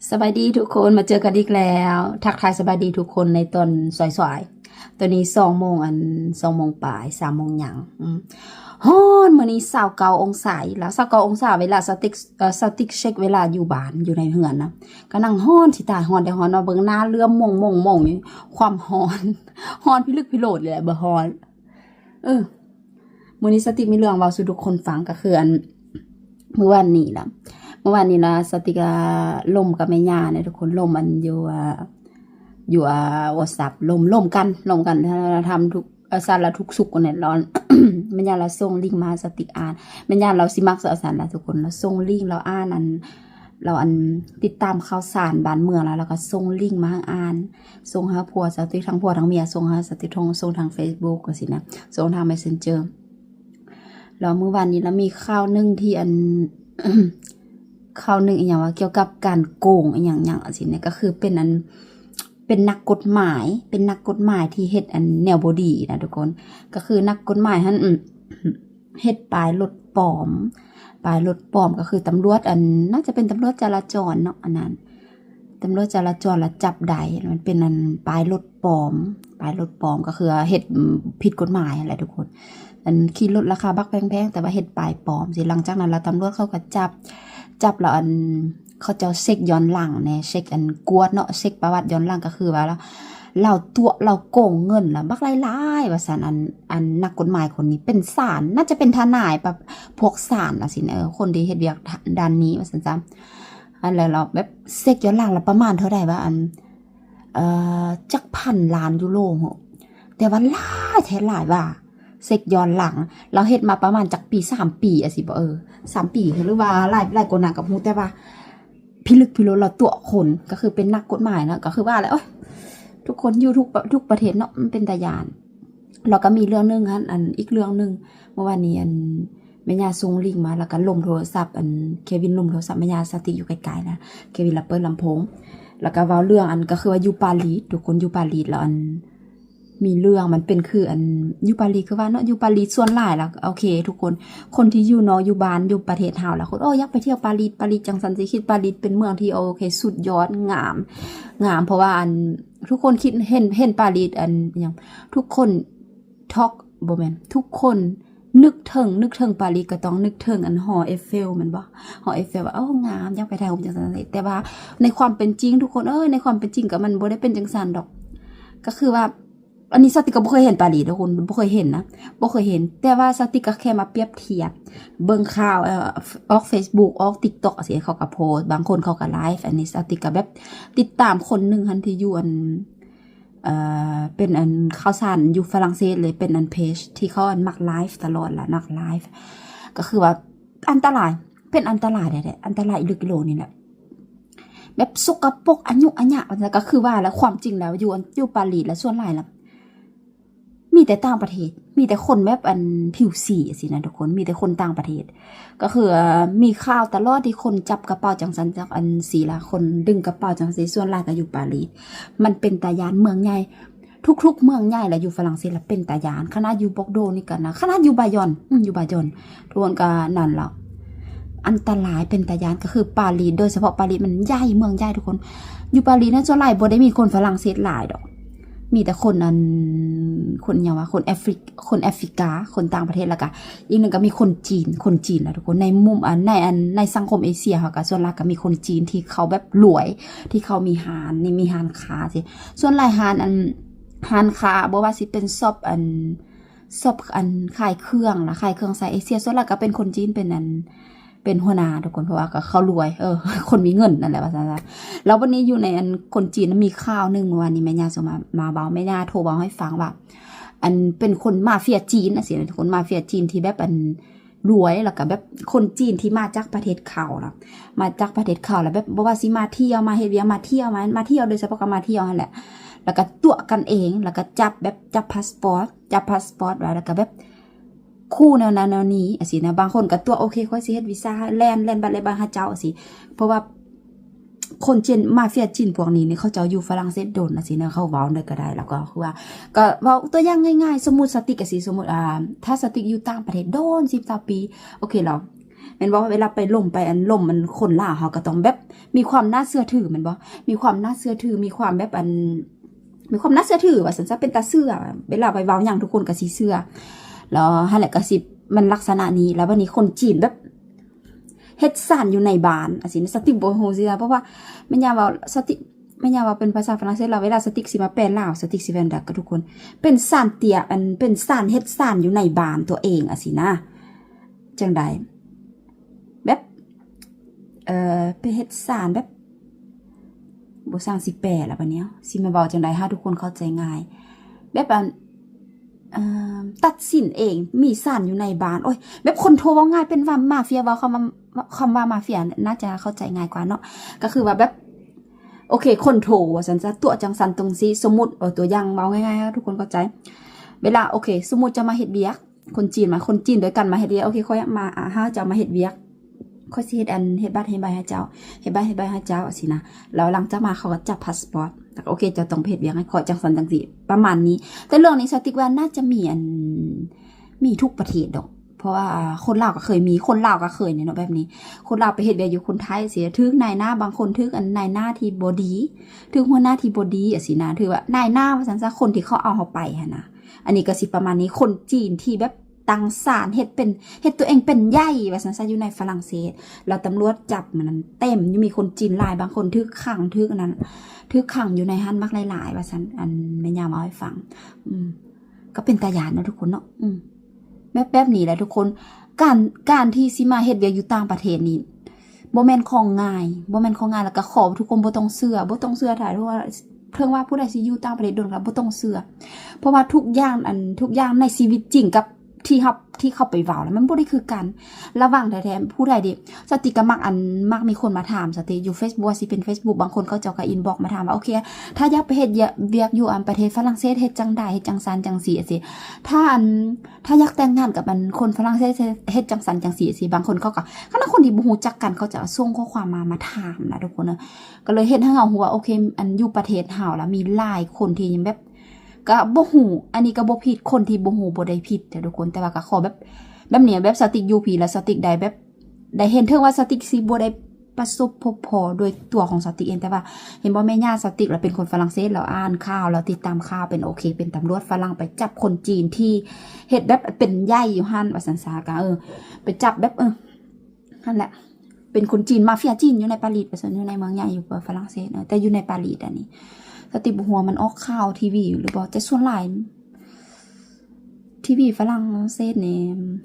สบายดีทุกคนมาเจอกันอีกแล้วทักทายสบายดีทุกคนในตอนสายๆตัวนี้2 โมง2 โมงปลาย3 โมงหยังฮ้อนมื้อนี้29 องศาแล้ว29 องศาเวลาสติ๊กเช็คเวลาอยู่บ้านอยู่ในเฮือนนะก็นั่งฮ้อนสิตายฮ้อนแต่ฮ้อนว่าเบิ่งหน้าเลื่อมมงอยู่ความฮ้อนฮ้อนพิลึกพิโลดเลยแหละบ่ฮ้อนมื้อนี้สติ๊กมีเรื่องเว้าสู่ทุกคนฟังก็คือมื้อวานนี้ล่ะเมื่อวานนี้นะสติกาล่มกับแม่ย่าเนี่ยทุกคนล่มมันอยู่WhatsApp ล่มกันทำทุกสารทุกสุกเนี่ยร้อน แม่ย่าเราส่งลิงก์มาสติกอ่านแม่ย่าเราสิมักสารนะทุกคนเราส่งลิงก์เราอ่านเราติดตามข่าวสารบ้านเมืองแล้วก็ส่งลิงก์มาให้อ่านส่งหาผัวสติทั้งผัวทั้งเมียส่งหาสติส่งทาง Facebook ก็สินะส่งทาง Messenger แล้วเมื่อวานนี้แล้วมีข่าวนึงที่ข่าวหนึ่งอย่างว่าเกี่ยวกับการโกงอย่างสิเนี่ยก็คือเป็นนักกฎหมายที่เฮ็ดแนวบ่ดีนะทุกคนก็คือนักกฎหมายหั่นเฮ็ดป้ายรถปลอมก็คือตำรวจน่าจะเป็นตำรวจจราจรเนาะอันนั้นตำรวจจราจรละจับได้มันเป็นป้ายรถปลอมก็คือเฮ็ดผิดกฎหมายอะไรทุกคนขี่รถราคาบักแพงๆแต่ว่าเฮ็ดป้ายปลอมสิหลังจากนั้นแล้วตำรวจเขาก็จับแล้วเขาจะเช็คย้อนหลังแน่เช็คกวดเนาะเช็คประวัติย้อนหลังก็คือว่าเราโกงเงินล่ะบักหลายๆว่าซั่นนักกฎหมายคนนี้เป็นศาลน่าจะเป็นทนายแบบพวกศาลน่ะสิคนที่เฮ็ดเวียกด้านนี้ว่าซั่นจ้ะแล้วเราแบบเช็คย้อนหลังแล้วประมาณเท่าใดว่าจัก1,000 ล้านยูโรแต่ว่าหลายแท้หลายว่าเช็คย้อนหลังเราเฮ็ดมาประมาณจากปี3 ปีสิบ่3 ปีหรือว่าหลายกว่านั้นก็ฮู้แต่ว่าพิลึกพิโลเราตัวคนก็คือเป็นนักกฎหมายนะก็คือว่าแล้วทุกคนอยู่ทุกประเทศเนาะมันเป็นตาญาณเราก็มีเรื่องนึงอีกเรื่องนึงเมื่อวานนี้แม่ย่าส่งลิงก์มาแล้วก็ล่มโทรศัพท์เควินล่มโทรศัพท์แม่ย่าสติอยู่ไกลๆนะเควินเปิดลำโพงแล้วก็เว้าเรื่องก็คือว่าอยู่ปารีสทุกคนอยู่ปารีสแล้วมีเรื่องมันเป็นคืออยู่ปารีสคือว่าเนาะอยู่ปารีสส่วนหลายแล้วโอเคทุกคนที่อยู่เนาะอยู่บ้านอยู่ประเทศเฮาแล้วคนอยากไปเที่ยวปารีสจังซั่นสิคิดปารีสเป็นเมืองที่โอเคสุดยอดงามเพราะว่าทุกคนคิดเห็นปารีสหยังทุกคนทอกบ่แม่นทุกคนนึกถึงปารีสก็ต้องนึกถึงหอเอฟเฟลแม่นบ่หอเอฟเฟลว่างามอยากไปถ่ายรูปจังซั่นแต่ว่าในความเป็นจริงทุกคนในความเป็นจริงก็มันบ่ได้เป็นจังซั่นดอกก็คือว่าอันนี้สติก็บ่เคยเห็นปารีสทุกคนบ่เคยเห็นนะบ่เคยเห็นแต่ว่าสติก็แค่มาเปรียบเทียบเบิ่งข่าวออก Facebook ออก TikTok สิเขาก็โพสต์บางคนเขาก็ไลฟ์อันนี้สติก็แบบติดตามคนนึงหันที่อยู่เป็นข่าวสารอยู่ฝรั่งเศสเลยเป็นเพจที่เขามักไลฟ์ตลอดล่ะนักไลฟ์ก็คือว่าอันตรายเป็นอันตรายได้อันตรายอีกกิโลนี่แหละแบบสกปรกอันยะก็คือว่าแล้วความจริงแล้วอยู่ปารีสแล้วส่วนหลายแล้วมีแต่ต่างประเทศมีแต่คนแบบผิวสีสินะทุกคนมีแต่คนต่างประเทศก็คือมีข่าวตลอดที่คนจับกระเป๋าจังสันจากสีละคนดึงกระเป๋าจังสีส่วนหลายก็อยู่ปารีสมันเป็นตาญาณเมืองใหญ่ทุกเมืองใหญ่แล้วอยู่ฝรั่งเศสแล้วเป็นตาญาณขนาดอยู่บอกโดนี่กันนะขนาดอยู่บายอนทุกคนก็นั่นแล้วอันตรายเป็นตาญาณก็คือปารีสโดยเฉพาะปารีสมันใหญ่เมืองใหญ่ทุกคนอยู่ปารีสนั้นส่วนหลายบ่ได้มีคนฝรั่งเศสหลายดอกมีแต่คนอย่างว่าคนแอฟริกาคนต่างประเทศแล้วก็อีกหนึ่งก็มีคนจีนนะทุกคนในมุมในสังคมเอเชียเขาก็ส่วนหลักก็มีคนจีนที่เขาแบบรวยที่เขามีหานมีหานค้าสิส่วนหลายหานค้าบ่ว่าสิเป็นซอบขายเครื่องนะขายเครื่องใส่เอเชียส่วนหลักก็เป็นคนจีนเป็นหัวหน้าทุกคนเพราะว่าเขารวยคนมีเงินนั่นแหละว่าซั่นแล้ววันนี้อยู่ในคนจีนมีข่าวนึงเมื่อวานนี้แม่ย่าส่งมาเบาแม่ย่าโทรเบาให้ฟังว่าเป็นคนมาเฟียจีนสิคนมาเฟียจีนที่แบบรวยแล้วก็แบบคนจีนที่มาจากประเทศเขาล่ะมาจากประเทศเขาแล้วแบบบ่ว่าสิมาเที่ยวมาเฮ็ดเวียกมาเที่ยวโดยเฉพาะก็มาเที่ยวนั่นแหละแล้วก็ตัวกันเองแล้วก็จับพาสปอร์ตไว้แล้วก็แบบคู่แนวนี้สินะบางคนก็ตัวโอเคค่อยสิเฮ็ดวีซ่าแล่นบัดเลยบางหาเจ้าสิเพราะว่าคนจีนมาเฟียจีนพวกนี้นี่เขาเจ้าอยู่ฝรั่งเศสโดนสินะเขาเว้าได้ก็ได้แล้วก็คือว่าก็เว้าตัวอย่างง่ายๆสมมุติสติกก็สิสมมุติถ้าสติกอยู่ต่างประเทศโดน10 ปีโอเคแล้ว แม่นบ่เวลาไปล่มไปอันล่มมันคนลาวเฮาก็ต้องแบบมีความน่าเชื่อถือแม่นบ่มีความน่าเชื่อถือมีความแบบอันมีความน่าเชื่อถือว่าซั่นซะเป็นตาเชื่อเวลาไปเว้าหยังทุกคนก็สิเชื่อแล้วหั่นแหละก็สิมันลักษณะนี้แล้ววันนี้คนจีนแบบเฮ็ดซ่านอยู่ในบ้านอันสิสติบ่ฮู้สิเพราะว่าแม่ย่าว่าสติแม่ย่าว่าเป็นภาษาฝรั่งเศสแล้วเวลาสติกสิมาแปลลาวสติกสิแปลดักกับทุกคนเป็นซ่านเตียอันเป็นซ่านเฮ็ดซ่านอยู่ในบ้านตัวเองอันสินะจังได๋แบบไปเฮ็ดซ่านแบบบ่สร้างสิแปลแล้วบัดนี้สิมาเว้าจังได๋ให้ทุกคนเข้าใจง่ายแบบอันตัดสินเองมีซ่านอยู่ในบ้านโอ้ยแบบคนโทรเว้าง่ายเป็นว่ามาเฟียเว้าคำว่ามาเฟียน่าจะเข้าใจง่ายกว่าเนาะก็คือว่าแบบโอเคคนโทรว่าซั่นซะตัวจังซั่นตรงซี่สมมุติตัวอย่างเว้าง่ายๆทุกคนเข้าใจเวลาโอเคสมมุติจะมาเฮ็ดเวียกคนจีนด้วยกันมาเฮ็ดเวียกโอเคค่อยมาเฮาจะมาเฮ็ดเวียกค่อยสิเฮ็ดเฮ็ดบัตรเฮ็ดใบให้เจ้าเฮ็ดบัตรเฮ็ดใบให้เจ้าสินะแล้วหลังจากมาเขาก็จับพาสปอร์ตโอเคจะต้องเฮ็ดเวียกให้ขอจังซั่นจังซี่ประมาณนี้แต่เรื่องนี้สติกว่าน่าจะมีทุกประเทศดอกเพราะว่าคนลาวก็เคยมีคนลาวก็เคยเนี่ยเนาะแบบนี้คนลาวไปเฮ็ดเวียกอยู่คนไทยเสียถึกนายหน้าบางคนถึกนายหน้าที่บ่ดีถึกหัวหน้าที่บ่ดีสินะถือว่านายหน้าว่าซั่นซะคนที่เขาเอาเฮาไปหั่นน่ะอันนี้ก็สิประมาณนี้คนจีนที่แบบตังสารเฮ็ดตัวเองเป็นใหญ่ว่าซั่นซะอยู่ในฝรั่งเศสแล้วตำรวจจับมันเต็มยังมีคนจีนหลายบางคนถึกขังถึกนั้นถึกขังอยู่ในหันมักหลายๆว่าซั่นอันแม่ย่ามาให้ฟังก็เป็นตาหยานนะทุกคนเนาะแบบนี้แหละทุกคนการที่สิมาเฮ็ดเวียกอยู่ต่างประเทศนี่บ่แม่นของง่ายแล้วก็ขอทุกคนบ่ต้องเชื่อถ่ายเพราะว่าเพิ่งว่าผู้ใดสิอยู่ต่างประเทศโดนก็บ่ต้องเชื่อเพราะว่าทุกอย่างในชีวิตจริงกับที่เข้าไปเว้าแล้วมันบ่ได้คือกันระหว่างแท้ๆผู้ใดดิสติก็มักมีคนมาถามสติอยู่ Facebook สิเป็น Facebook บางคนเขาเจ้าก็อินบ็อกซ์มาถามว่าโอเคถ้าอยากไปเฮ็ดเวียกอยู่ประเทศฝรั่งเศสเฮ็ดจังได๋เฮ็ดจังซันจังซี่สิถ้าอยากแต่งงานกับคนฝรั่งเศสเฮ็ดจังซันจังซี่สิบางคนเขาก็คณะคนที่บ่ฮู้จักกันเขาจะส่งข้อความมาถามนะทุกคนก็เลยเฮ็ดให้เฮาฮู้ว่าโอเคอยู่ประเทศเฮาแล้วมีหลายคนที่ยังแบบก็บ่ฮู้อันนี้ก็บ่ผิดคนที่บ่ฮู้บ่ได้ผิดแต่ทุกคนแต่ว่าก็ขอแบบนี้แบบสติกยูพีและสติกได้แบบได้เห็นถึงว่าสติกสิบ่ได้ประสบพบพอโดยตัวของสติกเองแต่ว่าเห็นบ่แม่ย่าสติกแล้วเป็นคนฝรั่งเศสแล้วอ่านข่าวแล้วติดตามข่าวเป็นโอเคเป็นตำรวจฝรั่งไปจับคนจีนที่เฮ็ดแบบเป็นใหญ่อยู่หั่นว่าซั่นซะก็ไปจับแบบนั่นแหละเป็นคนจีนมาเฟียจีนอยู่ในปารีสว่าซั่นอยู่ในเมืองใหญ่อยู่ฝรั่งเศสแต่อยู่ในปารีสอันนี้สติบหัวมันออกข่าวทีวีอยู่หรือบ่แต่ส่วนหลายทีวีฝรั่งเศสนี่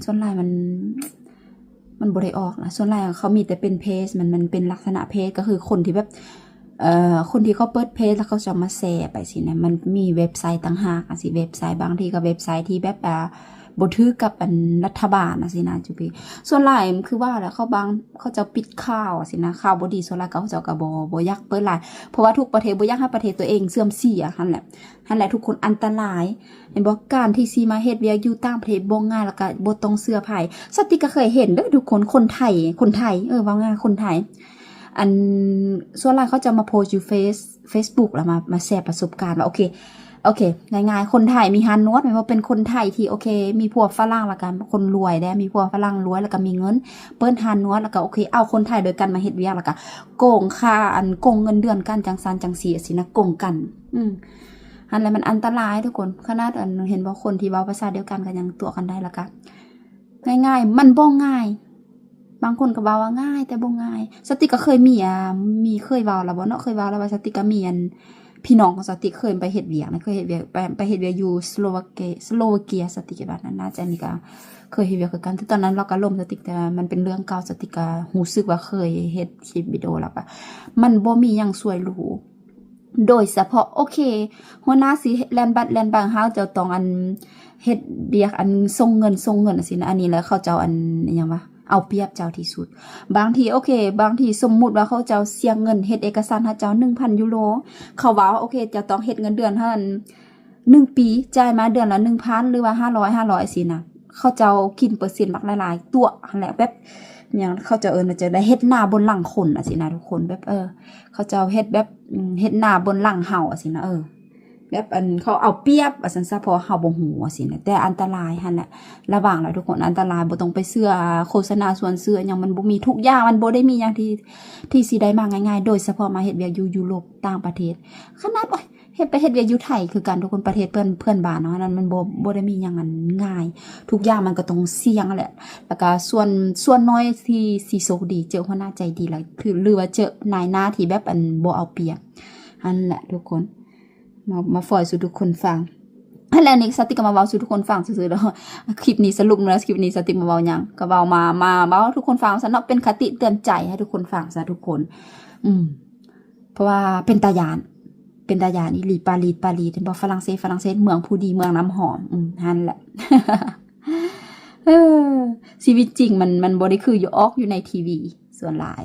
ส่วนหลายมันบ่ได้ออกนะส่วนหลายเขามีแต่เป็นเพจมันเป็นลักษณะเพจก็คือคนที่แบบคนที่เขาเปิดเพจแล้วเขาจะมาแชร์ไปสินะมันมีเว็บไซต์ต่างหากสิเว็บไซต์บางทีก็เว็บไซต์ที่แบบบ่ถือกับรัฐบาลสินะจุพี่ส่วนหลายคือว่าแล้วเขาจะปิดข่าวสินะข่าวบ่ดีส่วนหลายเขาจะก็บ่อยากเปิดหลายเพราะว่าทุกประเทศบ่อยากให้ประเทศตัวเองเสื่อมเสียหั่นแหละทุกคนอันตรายเห็นบ่การที่สิมาเฮ็ดเวียกอยู่ต่างประเทศบ่ง่ายแล้วก็บ่ต้องเชื่อไผสติก็เคยเห็นเด้อทุกคนไทยว่าง่ายคนไทยส่วนหลายเขาจะมาโพสต์อยู่Facebook แล้วมาแชร์ประสบการณ์ว่าโอเคง่ายๆคนไทยมีฮันนวดหมายว่าเป็นคนไทยที่โอเคมีผัวฝรั่งแล้วกันคนรวยได้มีผัวฝรั่งรวยแล้วก็มีเงินเปิ้นฮันนวดแล้วก็โอเคเอาคนไทยโดยกันมาเฮ็ดเวียกแล้วก็โกงค่าโกงเงินเดือนกันจังซันจังซี่สินะโกงกันอันนั้นมันอันตรายทุกคนขนาดเห็นว่าคนที่เว้าภาษาเดียวกันก็ยังตัวกันได้แล้วก็ง่ายๆมันบ่ง่ายบางคนก็เว้าว่าง่ายแต่บ่ง่ายสติก็เคยมีเคยเว้าแล้วบ่เนาะเคยเว้าแล้วว่าสติก็มีพี่น้องของสติเคยไปเฮ็ดเวียกนะเคยเฮ็ดเวียกไปเฮ็ดเวียกอยู่สโลวาเกียสติกแบบนั้นน่าจะนี่ก็เคยเฮ็ดเวียกคือกันแต่ตอนนั้นเราก็ล่มสติกแต่มันเป็นเรื่องเก่าสติก็รู้สึกว่าเคยเฮ็ดคลิปวิดีโอแล้วก็มันบ่มีหยังสวยหรูโดยเฉพาะโอเคหัวหน้าสิแลนบัตรแลนบางเฮาจะต้องเฮ็ดเวียกส่งเงินสินะอันนี้แล้วเขาเจ้าหยังวะเอาเปรียบเจ้าที่สุดบางทีโอเคบางทีสมมุติว่าเขาเจ้าเสียเงินเฮ็ดเอกสารให้เจ้า 1,000 ยูโรเขาว่าโอเคจะต้องเฮ็ดเงินเดือนให้1 ปีจ่ายมาเดือนละ 1,000 หรือว่า500สินะเขาเจ้ากินเปอร์เซ็นต์บักหลายๆตัวหั่นแหละแบบอย่างเขาเจ้าจะได้เฮ็ดหน้าบนหลังคนสินะทุกคนแบบเขาเจ้าเฮ็ดแบบเฮ็ดหน้าบนหลังเฮาสินะ แบบอันเขาเอาเปรียบว่าซั่นซะเพราะเฮาบ่ฮู้ว่าสินะแต่อันตรายหั่นแหละระวังแล้วทุกคนอันตรายบ่ต้องไปเชื่อโฆษณาส่วนเชื่อหยังมันบ่มีทุกอย่างมันบ่ได้มีหยังที่สิได้มาง่ายๆโดยเฉพาะมาเฮ็ดเวียกอยู่ยุโรปต่างประเทศขนาดโอ๊ยเฮ็ดเวียกอยู่ไทยคือกันทุกคนประเทศเพื่อนบ้านเนาะนั้นมันบ่ได้มีหยังอันง่ายทุกอย่างมันก็ต้องเสี่ยงแหละแล้วก็ส่วนน้อยที่สิโชคดีเจอหัวหน้าใจดีแล้วคือหรือว่าเจอนายหน้าที่แบบอันบ่เอาเปรียบนั่นแหละทุกคนมาฝอยสู่ทุกคนฟังแล้วนี่สติก็มาเว้าสู่ทุกคนฟังซื่อๆแล้วคลิปนี้สรุปแล้วคลิปนี้สติมาเว้าหยังก็เว้ามาเว้าทุกคนฟังซะเนาะเป็นคติเตือนใจให้ทุกคนฟังซะทุกคนเพราะว่าเป็นตาญาณอีหลีปารีสเห็นบ่ฝรั่งเศสเมืองผู้ดีเมืองน้ำหอมนั่นแหละ ชีวิตจริงมันบ่ได้คืออยู่ในทีวีส่วนหลาย